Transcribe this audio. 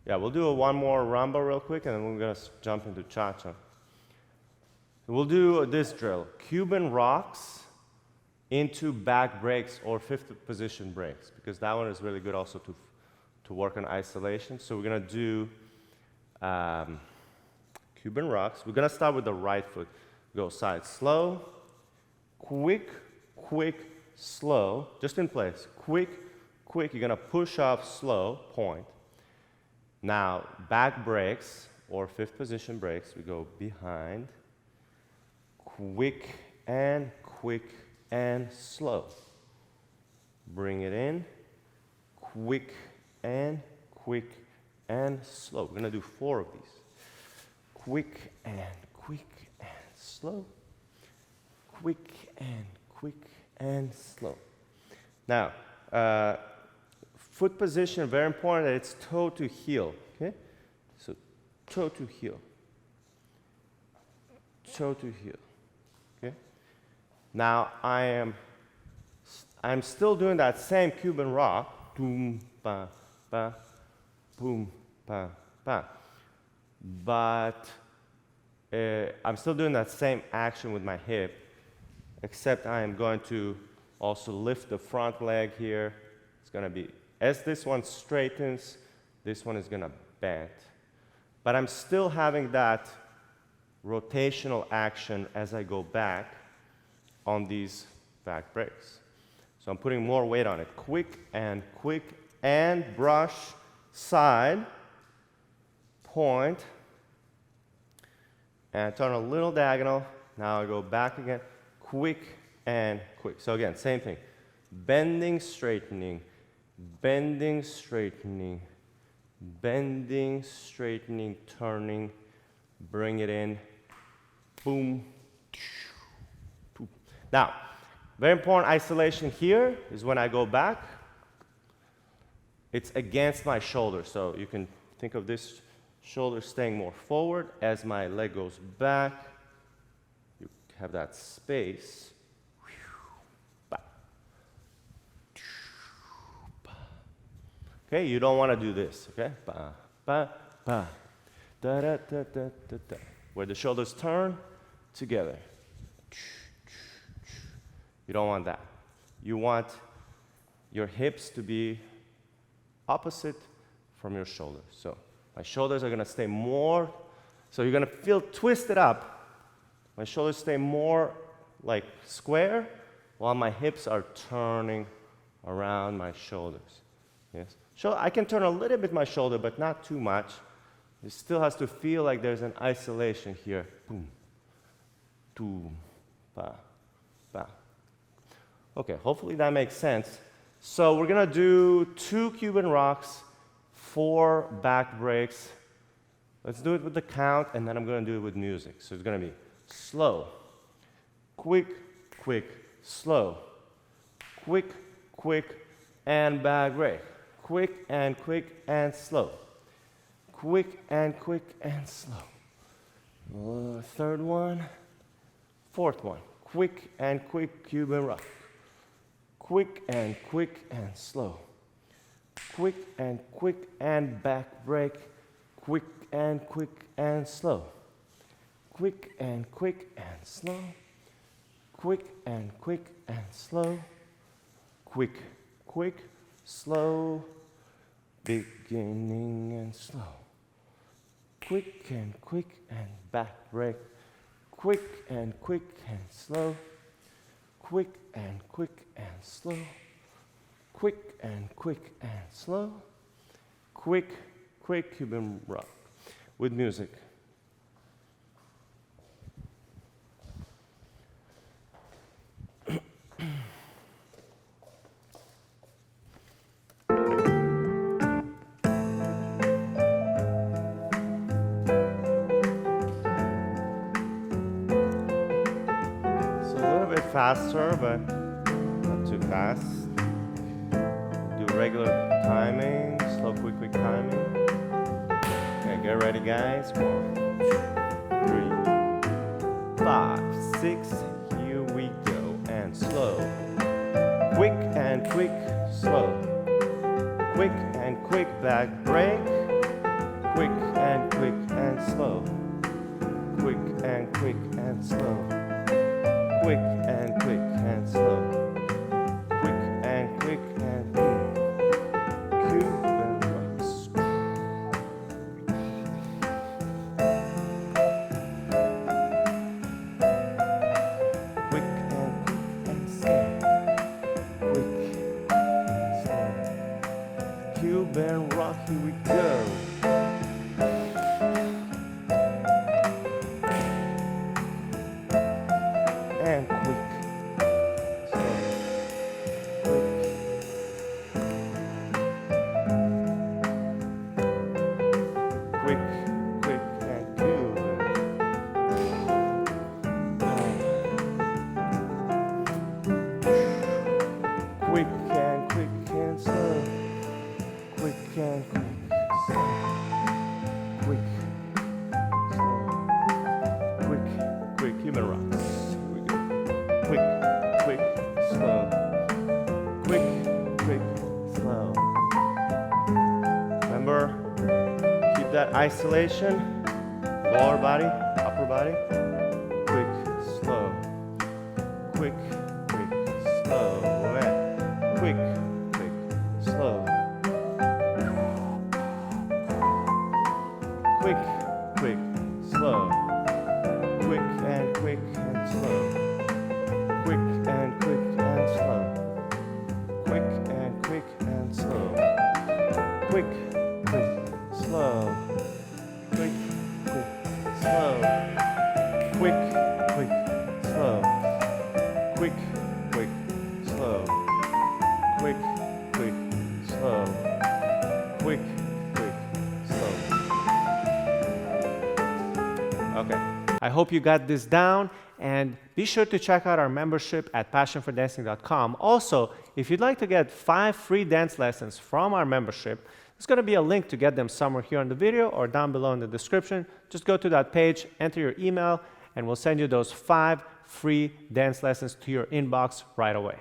Yeah, we'll do one more rumba real quick, and then we're gonna jump into cha-cha. We'll do this drill: Cuban rocks into back breaks or fifth position breaks, because that one is really good also to work on isolation. So we're gonna do Cuban rocks. We're gonna start with the right foot. Go side slow, quick, quick, slow, just in place. Quick, quick. You're gonna push off slow, point. Now, back breaks or fifth position breaks, we go behind, quick and slow. Bring it in, quick and slow. We're gonna do 4 of these. Quick and slow. Quick and slow. Now, foot position, very important that it's toe to heel, okay? So toe to heel. Toe to heel, okay? Now I'm still doing that same Cuban rock. Boom, ba, ba, boom, ba, ba. But I'm still doing that same action with my hip, except I am going to also lift the front leg here. It's gonna be, as this one straightens, this one is gonna bend. But I'm still having that rotational action as I go back on these back breaks. So I'm putting more weight on it. Quick and brush, side, point, and turn a little diagonal. Now I go back again, quick and quick. So again, same thing. Bending, straightening, bending, straightening, bending, straightening, turning, bring it in, boom. Now, very important isolation here is when I go back, it's against my shoulder. So you can think of this shoulder staying more forward. As my leg goes back, you have that space. Okay, you don't want to do this, okay? Ba, ba, ba. Da, da, da, da, da, da. Where the shoulders turn together. You don't want that. You want your hips to be opposite from your shoulders. So my shoulders are going to stay more, so you're going to feel twisted up. My shoulders stay more like square, while my hips are turning around my shoulders. Yes. So I can turn a little bit my shoulder, but not too much. It still has to feel like there's an isolation here. Boom, boom, ba, ba. Okay, hopefully that makes sense. So we're gonna do 2 Cuban rocks, 4 back breaks. Let's do it with the count, and then I'm gonna do it with music. So it's gonna be slow, quick, slow, quick, and back break. Quick and slow. Quick and slow. Third one, fourth one. Quick and Cuban rock. Quick and slow. Quick and back break. Quick and slow. Quick and slow. Quick and slow. Quick, slow. Beginning and slow. Quick and back break. Quick and slow. Quick and slow. Quick and slow. Quick Cuban rock with music. Faster, but not too fast. Do regular timing, slow, quick timing. Okay, get ready, guys. 1, 2, 3, 5, 6. Here we go. And slow. Quick and slow. Quick and back break. slow. And quick. Quick, quick, and good. Quick and slow. Quick and quick, slow. Quick, slow. Quick, quick, human rocks. Here we go. Quick, quick, slow. Quick, quick, slow. Remember, keep that isolation. Lower body, upper body. Quick, slow. Quick, quick, slow. And quick, quick, slow. Quick, quick, slow. Quick and slow. Quick and slow. Quick and slow. Quick, quick, slow. Quick, quick, slow. Quick, quick, slow. Quick, quick, slow. Quick, quick, slow. Quick, quick, slow. Okay. I hope you got this down, and be sure to check out our membership at passionfordancing.com. Also, if you'd like to get 5 free dance lessons from our membership, there's going to be a link to get them somewhere here in the video or down below in the description. Just go to that page, enter your email, and we'll send you those 5 free dance lessons to your inbox right away.